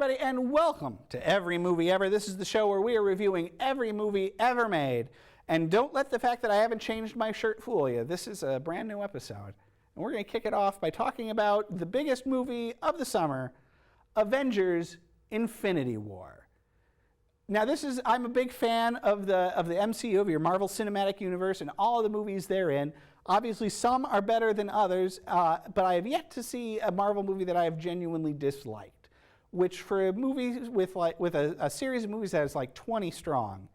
everybody, and welcome to Every Movie Ever. This is the show where we are reviewing every movie ever made. And don't let the fact that I haven't changed my shirt fool you. This is a brand new episode. And we're going to kick it off by talking about the biggest movie of the summer, Avengers Infinity War. Now I'm a big fan of the MCU, of your Marvel Cinematic Universe, and all of the movies therein. Obviously, some are better than others, but I have yet to see a Marvel movie that I have genuinely disliked. Which, for a movie with a series of movies that is like 20 strong,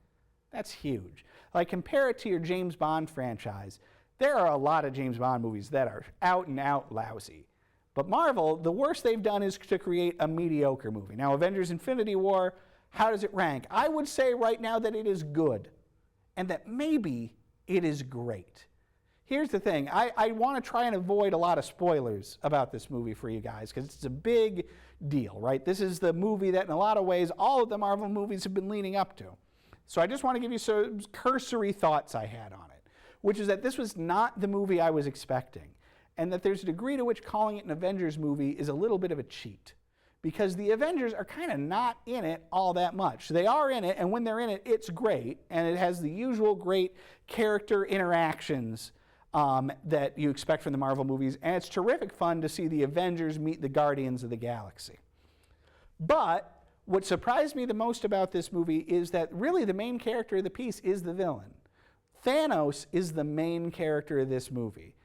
that's huge. Like, compare it to your James Bond franchise. There are a lot of James Bond movies that are out and out lousy. But Marvel, the worst they've done is to create a mediocre movie. Now, Avengers Infinity War, how does it rank? I would say right now that it is good, and that maybe it is great. Here's the thing. I want to try and avoid a lot of spoilers about this movie for you guys, because it's a big deal, right? This is the movie that in a lot of ways all of the Marvel movies have been leading up to. So I just want to give you some cursory thoughts I had on it, which is that this was not the movie I was expecting, and that there's a degree to which calling it an Avengers movie is a little bit of a cheat, because the Avengers are kind of not in it all that much. They are in it, and when they're in it, it's great, and it has the usual great character interactions that you expect from the Marvel movies, and it's terrific fun to see the Avengers meet the Guardians of the Galaxy. But what surprised me the most about this movie is that really the main character of the piece is the villain. Thanos is the main character of this movie,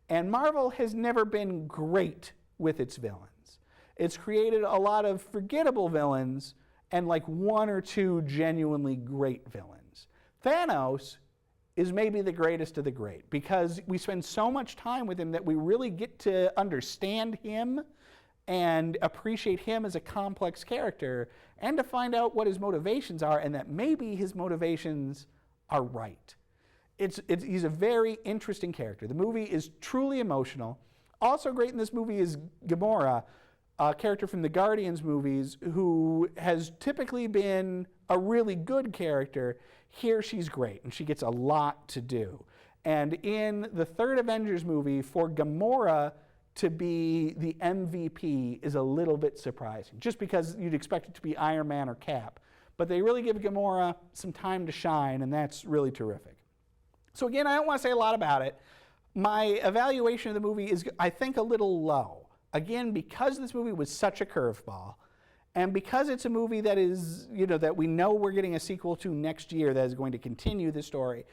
and Marvel has never been great with its villains. It's created a lot of forgettable villains and like one or two genuinely great villains. Thanos is maybe the greatest of the great, because we spend so much time with him that we really get to understand him and appreciate him as a complex character, and to find out what his motivations are, and that maybe his motivations are right. He's a very interesting character. The movie is truly emotional. Also great in this movie is Gamora, a character from the Guardians movies who has typically been a really good character. Here she's great, and she gets a lot to do. And in the third Avengers movie, for Gamora to be the MVP is a little bit surprising, just because you'd expect it to be Iron Man or Cap. But they really give Gamora some time to shine, and that's really terrific. So again, I don't want to say a lot about it. My evaluation of the movie is, I think, a little low. Again, because this movie was such a curveball, and because it's a movie that is, that we know we're getting a sequel to next year that is going to continue the story.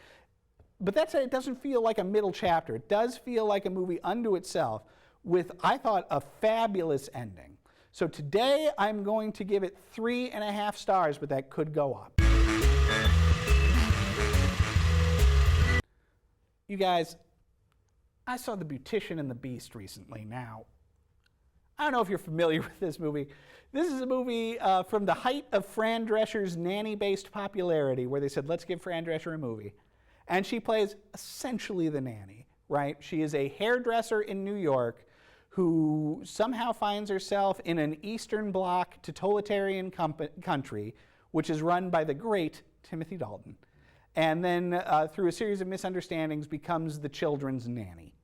But that said, it doesn't feel like a middle chapter. It does feel like a movie unto itself with, I thought, a fabulous ending. So today I'm going to give it 3.5 stars, but that could go up. You guys, I saw The Beautician and the Beast recently. Now, I don't know if you're familiar with this movie. This is a movie from the height of Fran Drescher's Nanny-based popularity, where they said, let's give Fran Drescher a movie. And she plays essentially the nanny, right? She is a hairdresser in New York who somehow finds herself in an Eastern Bloc totalitarian country, which is run by the great Timothy Dalton. And then through a series of misunderstandings becomes the children's nanny.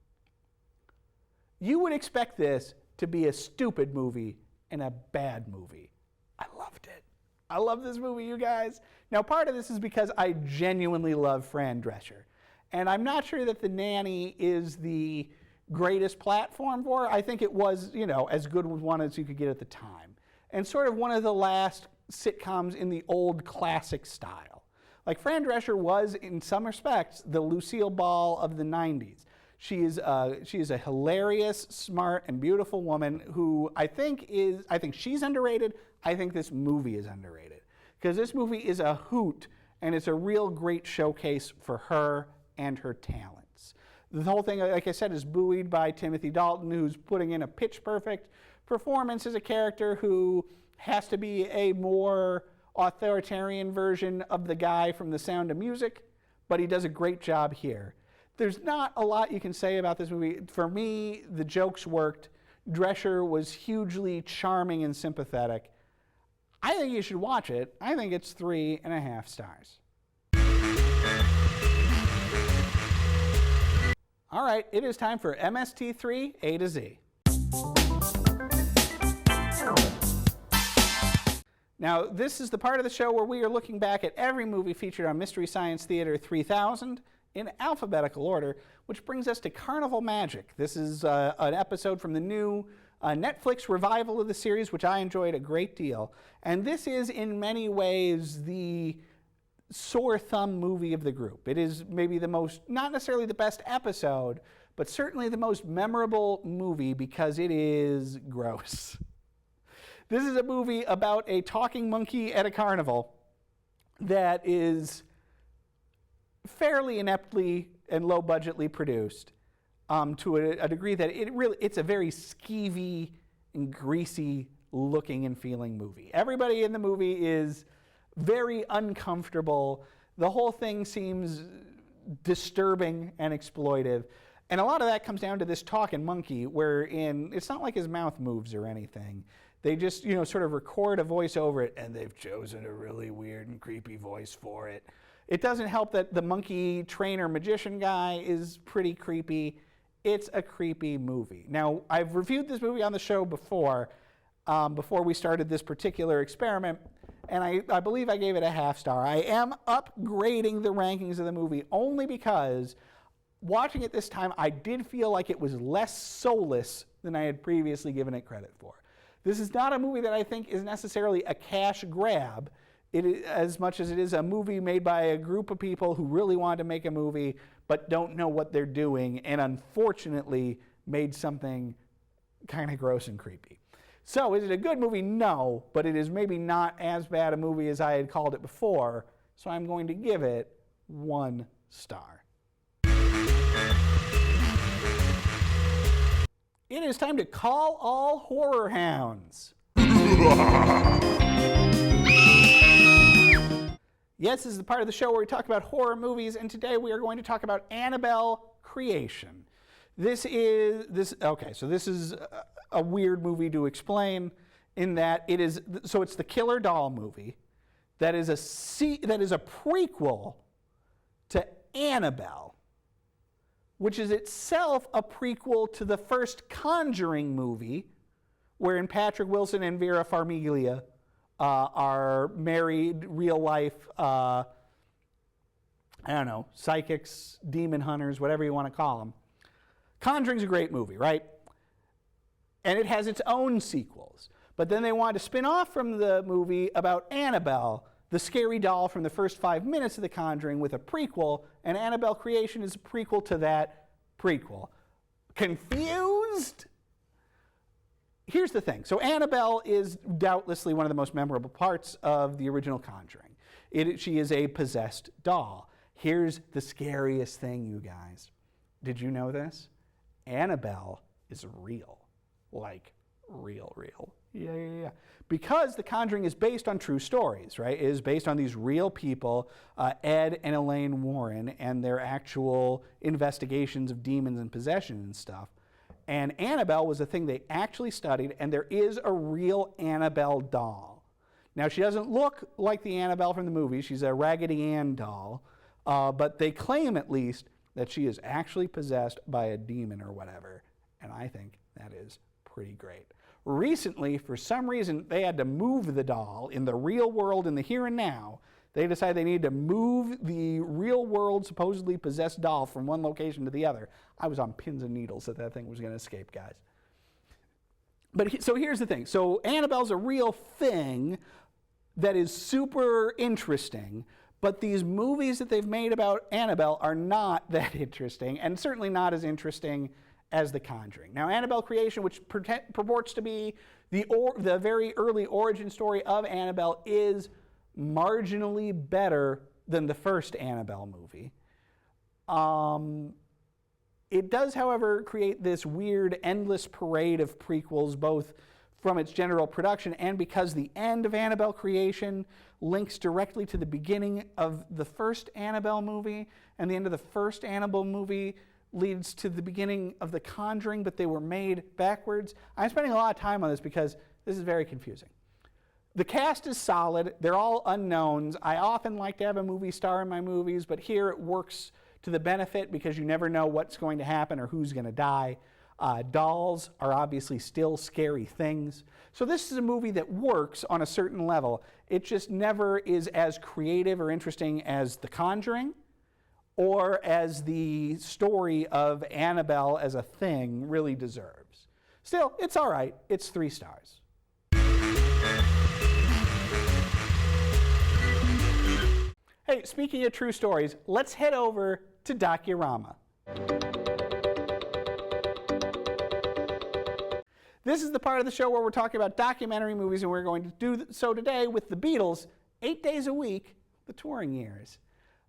You would expect this to be a stupid movie and a bad movie. I loved it. I love this movie, you guys. Now, part of this is because I genuinely love Fran Drescher. And I'm not sure that The Nanny is the greatest platform for her. I think it was, as good one as you could get at the time. And sort of one of the last sitcoms in the old classic style. Like, Fran Drescher was, in some respects, the Lucille Ball of the 90s. She is a hilarious, smart, and beautiful woman who I think she's underrated. I think this movie is underrated, because this movie is a hoot, and it's a real great showcase for her and her talents. The whole thing, like I said, is buoyed by Timothy Dalton, who's putting in a pitch-perfect performance as a character who has to be a more authoritarian version of the guy from The Sound of Music, but he does a great job here. There's not a lot you can say about this movie. For me, the jokes worked. Drescher was hugely charming and sympathetic. I think you should watch it. I think it's 3.5 stars. All right, it is time for MST3 A to Z. Now, this is the part of the show where we are looking back at every movie featured on Mystery Science Theater 3000 in alphabetical order, which brings us to Carnival Magic. This is an episode from the new Netflix revival of the series, which I enjoyed a great deal. And this is, in many ways, the sore thumb movie of the group. It is maybe the most, not necessarily the best episode, but certainly the most memorable movie because it is gross. This is a movie about a talking monkey at a carnival that is fairly ineptly and low-budgetly produced to a degree that it's a very skeevy and greasy looking and feeling movie. Everybody in the movie is very uncomfortable. The whole thing seems disturbing and exploitive. And a lot of that comes down to this talking monkey wherein it's not like his mouth moves or anything. They just, sort of record a voice over it, and they've chosen a really weird and creepy voice for it. It doesn't help that the monkey trainer magician guy is pretty creepy. It's a creepy movie. Now, I've reviewed this movie on the show before we started this particular experiment, and I believe I gave it a half star. I am upgrading the rankings of the movie only because watching it this time, I did feel like it was less soulless than I had previously given it credit for. This is not a movie that I think is necessarily a cash grab, as much as it is a movie made by a group of people who really wanted to make a movie but don't know what they're doing and unfortunately made something kind of gross and creepy. So is it a good movie? No, but it is maybe not as bad a movie as I had called it before, so I'm going to give it 1 star. It is time to call all horror hounds. Yes, this is the part of the show where we talk about horror movies, and today we are going to talk about Annabelle Creation. This is a weird movie to explain in that it's the Killer Doll movie that is a prequel to Annabelle, which is itself a prequel to the first Conjuring movie, wherein Patrick Wilson and Vera Farmiga are married, real-life, psychics, demon hunters, whatever you want to call them. Conjuring's a great movie, right? And it has its own sequels. But then they wanted to spin off from the movie about Annabelle, the scary doll from the first 5 minutes of The Conjuring, with a prequel, and Annabelle Creation is a prequel to that prequel. Confused? Here's the thing. So Annabelle is doubtlessly one of the most memorable parts of the original Conjuring. She is a possessed doll. Here's the scariest thing, you guys. Did you know this? Annabelle is real. Like, real. Yeah. Because The Conjuring is based on true stories, right? It is based on these real people, Ed and Elaine Warren, and their actual investigations of demons and possession and stuff. And Annabelle was a thing they actually studied, and there is a real Annabelle doll. Now, she doesn't look like the Annabelle from the movie. She's a Raggedy Ann doll, but they claim, at least, that she is actually possessed by a demon or whatever, and I think that is pretty great. Recently, for some reason, they had to move the doll in the real world, in the here and now. They decided they needed to move the real world, supposedly possessed doll from one location to the other. I was on pins and needles that thing was going to escape, guys. So here's the thing. So Annabelle's a real thing that is super interesting, but these movies that they've made about Annabelle are not that interesting, and certainly not as interesting as The Conjuring. Now, Annabelle Creation, which purports to be the very early origin story of Annabelle, is marginally better than the first Annabelle movie. It does, however, create this weird, endless parade of prequels, both from its general production and because the end of Annabelle Creation links directly to the beginning of the first Annabelle movie, and the end of the first Annabelle movie leads to the beginning of The Conjuring, but they were made backwards. I'm spending a lot of time on this because this is very confusing. The cast is solid. They're all unknowns. I often like to have a movie star in my movies, but here it works to the benefit because you never know what's going to happen or who's going to die. Dolls are obviously still scary things. So this is a movie that works on a certain level. It just never is as creative or interesting as The Conjuring or as the story of Annabelle as a thing really deserves. Still, it's all right. It's 3 stars. Hey, speaking of true stories, let's head over to Docurama. This is the part of the show where we're talking about documentary movies, and we're going to do so today with the Beatles, 8 days a week, the touring years.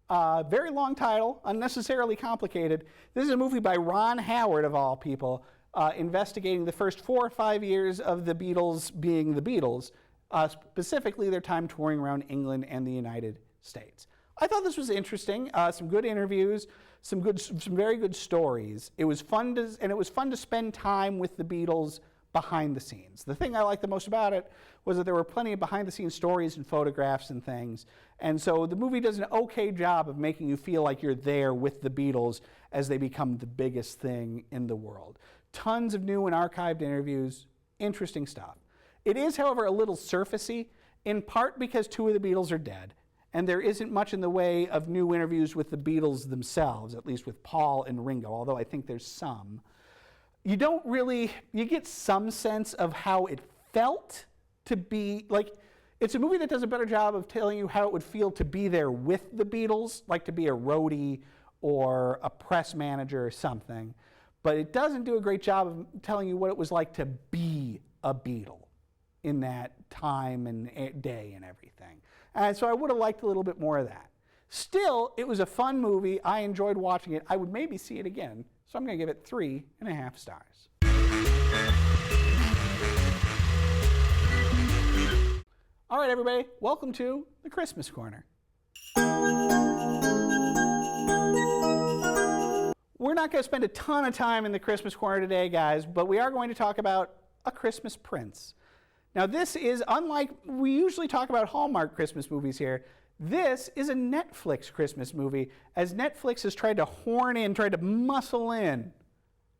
Very long title, unnecessarily complicated. This is a movie by Ron Howard, of all people, investigating the first 4 or 5 years of the Beatles being the Beatles, specifically their time touring around England and the United States. I thought this was interesting. Some good interviews, some very good stories. It was fun to spend time with the Beatles behind the scenes. The thing I liked the most about it was that there were plenty of behind the scenes stories and photographs and things. And so the movie does an okay job of making you feel like you're there with the Beatles as they become the biggest thing in the world. Tons of new and archived interviews, interesting stuff. It is, however, a little surfacey, in part because 2 of the Beatles are dead, and there isn't much in the way of new interviews with the Beatles themselves, at least with Paul and Ringo, although I think there's some. You get some sense of how it felt to be, it's a movie that does a better job of telling you how it would feel to be there with the Beatles, like to be a roadie or a press manager or something. But it doesn't do a great job of telling you what it was like to be a Beatle in that time and day and everything. And so I would have liked a little bit more of that. Still, it was a fun movie. I enjoyed watching it. I would maybe see it again. So I'm going to give it 3.5 stars. All right, everybody, welcome to the Christmas Corner. We're not going to spend a ton of time in the Christmas Corner today, guys, but we are going to talk about A Christmas Prince. Now, this is, unlike we usually talk about Hallmark Christmas movies here, this is a Netflix Christmas movie, as Netflix has tried to muscle in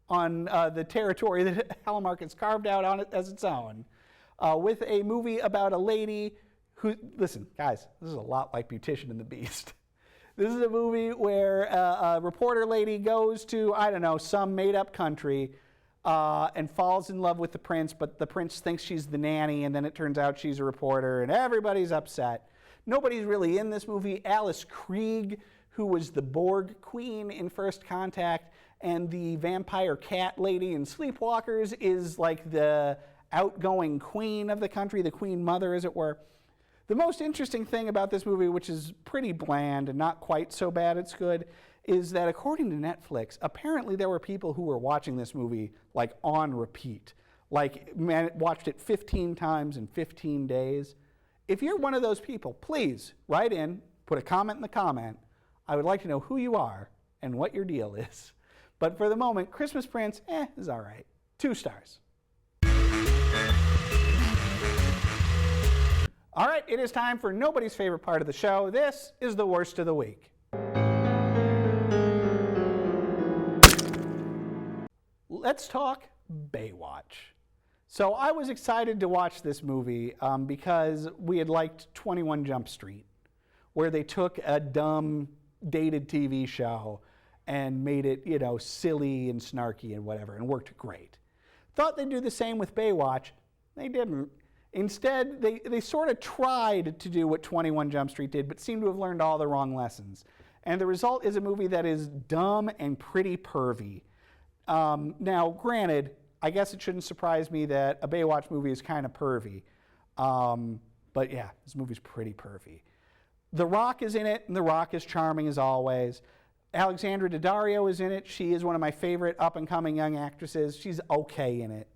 on the territory that Hallmark has carved out on it as its own, with a movie about a lady who, listen, guys, this is a lot like Beautician and the Beast. This is a movie where a reporter lady goes to, I don't know, some made-up country and falls in love with the prince, but the prince thinks she's the nanny, and then it turns out she's a reporter, and everybody's upset. Nobody's really in this movie. Alice Krieg, who was the Borg queen in First Contact, and the vampire cat lady in Sleepwalkers, is like the outgoing queen of the country, the queen mother, as it were. The most interesting thing about this movie, which is pretty bland and not quite so bad it's good, is that according to Netflix, apparently there were people who were watching this movie like on repeat, watched it 15 times in 15 days. If you're one of those people, please write in, put a comment in the comment. I would like to know who you are and what your deal is. But for the moment, Christmas Prince, is all right. 2 stars. All right, it is time for nobody's favorite part of the show. This is the worst of the week. Let's talk Baywatch. So I was excited to watch this movie because we had liked 21 Jump Street, where they took a dumb, dated TV show and made it, silly and snarky and whatever, and worked great. Thought they'd do the same with Baywatch. They didn't. Instead, they sort of tried to do what 21 Jump Street did, but seemed to have learned all the wrong lessons. And the result is a movie that is dumb and pretty pervy. Now, granted, I guess it shouldn't surprise me that a Baywatch movie is kind of pervy. But yeah, this movie's pretty pervy. The Rock is in it, and The Rock is charming as always. Alexandra Daddario is in it. She is one of my favorite up-and-coming young actresses. She's okay in it.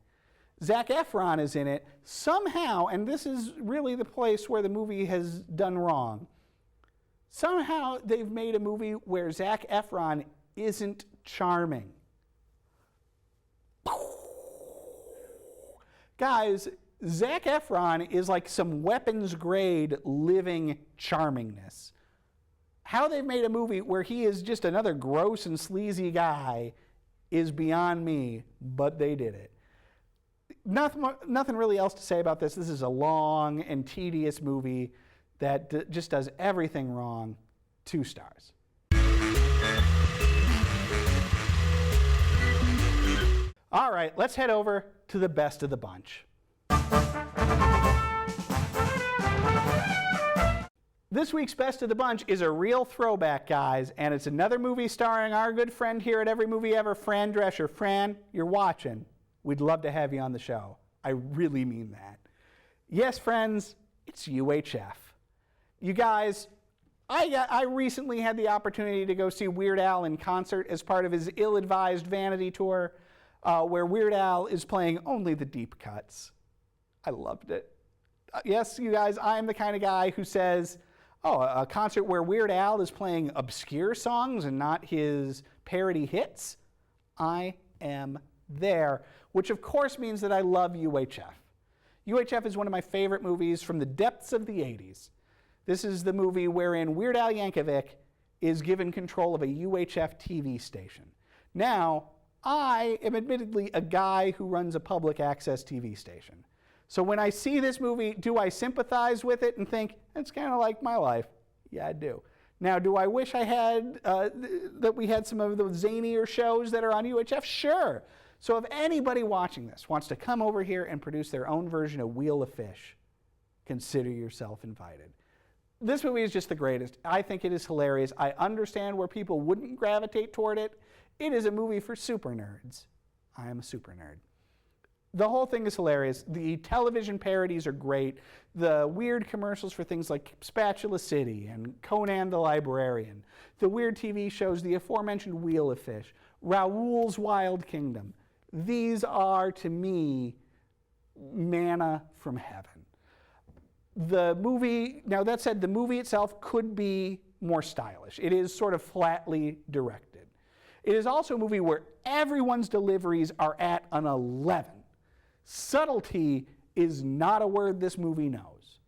Zac Efron is in it. Somehow, and this is really the place where the movie has done wrong, somehow they've made a movie where Zac Efron isn't charming. Guys, Zac Efron is like some weapons-grade living charmingness. How they've made a movie where he is just another gross and sleazy guy is beyond me, but they did it. Nothing really else to say about this. This is a long and tedious movie that just does everything wrong. 2 stars. All right, let's head over to the best of the bunch. This week's best of the bunch is a real throwback, guys, and it's another movie starring our good friend here at Every Movie Ever, Fran Drescher. Fran, you're watching. We'd love to have you on the show. I really mean that. Yes, friends, it's UHF. You guys, I recently had the opportunity to go see Weird Al in concert as part of his ill-advised vanity tour, where Weird Al is playing only the deep cuts. I loved it. Yes, you guys, I'm the kind of guy who says, oh, a concert where Weird Al is playing obscure songs and not his parody hits? I am there, which of course means that I love UHF. UHF is one of my favorite movies from the depths of the 80s. This is the movie wherein Weird Al Yankovic is given control of a UHF TV station. Now, I am admittedly a guy who runs a public access TV station. So when I see this movie, do I sympathize with it and think, it's kind of like my life? Yeah, I do. Now, do I wish I had, that we had some of those zanier shows that are on UHF? Sure. So if anybody watching this wants to come over here and produce their own version of Wheel of Fish, consider yourself invited. This movie is just the greatest. I think it is hilarious. I understand where people wouldn't gravitate toward it. It is a movie for super nerds. I am a super nerd. The whole thing is hilarious. The television parodies are great. The weird commercials for things like Spatula City and Conan the Librarian. The weird TV shows, the aforementioned Wheel of Fish, Raoul's Wild Kingdom. These are, to me, manna from heaven. The movie, now that said, the movie itself could be more stylish. It is sort of flatly directed. It is also a movie where everyone's deliveries are at an 11. Subtlety is not a word this movie knows.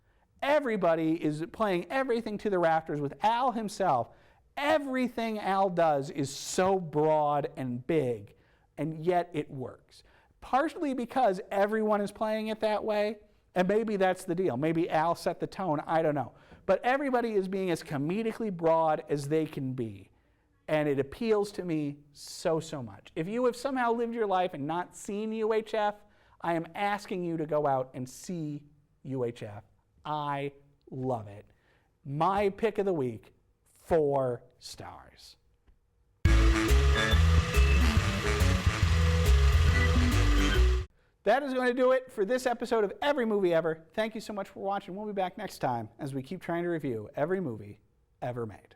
Everybody is playing everything to the rafters with Al himself. Everything Al does is so broad and big, and yet it works. Partially because everyone is playing it that way, and maybe that's the deal. Maybe Al set the tone, I don't know. But everybody is being as comedically broad as they can be. And it appeals to me so, so much. If you have somehow lived your life and not seen UHF, I am asking you to go out and see UHF. I love it. My pick of the week, 4 stars. That is going to do it for this episode of Every Movie Ever. Thank you so much for watching. We'll be back next time as we keep trying to review every movie ever made.